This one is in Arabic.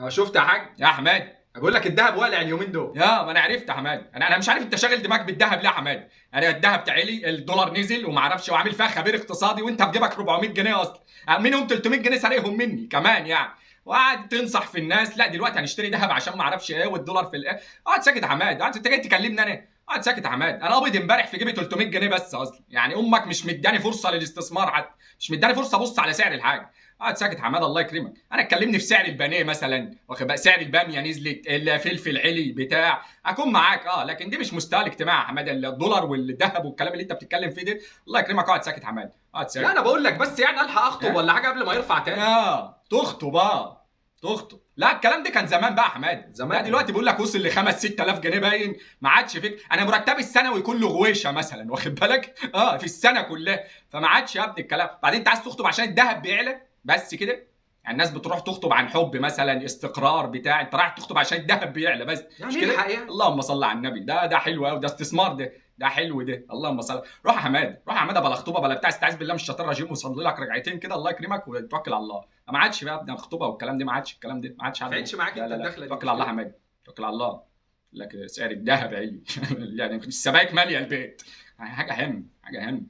شفت يا حاج يا حماد. بقول لك الذهب والع اليومين دول. يا ما انا عرفت يا حماد، انا مش عارف انت شاغل دماغك بالذهب ليه يا حماد. انا الذهب تعلي، الدولار نزل وما اعرفش، وعامل فيها خبير اقتصادي، وانت في جيبك 400 جنيه اصلا، منهم 300 جنيه سارقهم مني كمان يعني. وقاعد تنصح في الناس لا دلوقتي هنشتري ذهب عشان ما اعرفش ايه، والدولار في الايه. اقعد ساكت يا حماد، انت جاي تكلمني انا؟ اقعد ساكت يا حماد، انا قابض امبارح في جيبي 300 جنيه بس اصلا، يعني امك مش مداني فرصه للاستثمار حتى، مش مداني فرصه ابص على سعر الحاجه. اقعد ساكت يا حماد الله يكرمك. انا اتكلمني في سعر البانيه مثلا، واخد بقى سعر الباميه نزلت، الفلفل علي بتاع، اكون معاك لكن دي مش مستوى الاجتماع يا حماد، الدولار والذهب والكلام اللي انت بتتكلم فيه ده. الله يكرمك اقعد ساكت يا حماد، اقعد لا ساكت. انا بقول لك بس يعني الحق اخطب ولا حاجه قبل ما يرفع تاني. تخطب تخطب؟ لا الكلام ده كان زمان بقى يا حماد، زمان لا دلوقتي بيقول لك وصل ل 5 6000 جنيه باين، ما عادش فيك. انا مرتبي السنوي كله غويشه مثلا، واخد بالك؟ في السنه كلها، فما عادش يا ابني الكلام. بعدين انت عايز تخطب عشان الذهب بيعلى بس كده؟ يعني الناس بتروح تخطب عن حب مثلا، استقرار بتاع، انت رايح تخطب عشان الذهب بيعلى بس، يعني مش ايه كده؟ الحقيقه؟ اللهم صل على النبي، ده حلو قوي، ده استثمار، ده حلو ده، اللهم صل. روح يا حماد، روح يا حماد، بلا خطوبه بلا بتاع، استعيذ بالله من الشيطان الرجيم، وصلي لك ركعتين كده الله يكرمك وتوكل على الله. ما عادش بقى ابدا خطوبه والكلام ده، ما عادش الكلام ده، ما عادش ما عندنا. فعلتش معاك لا انت لا لا، الدخله دي توكل مش على الله يا كده؟ حماد، توكل على الله. لك سعر الذهب عالي يعني السبائك ماليه البيت. حاجه اهم، حاجه اهم.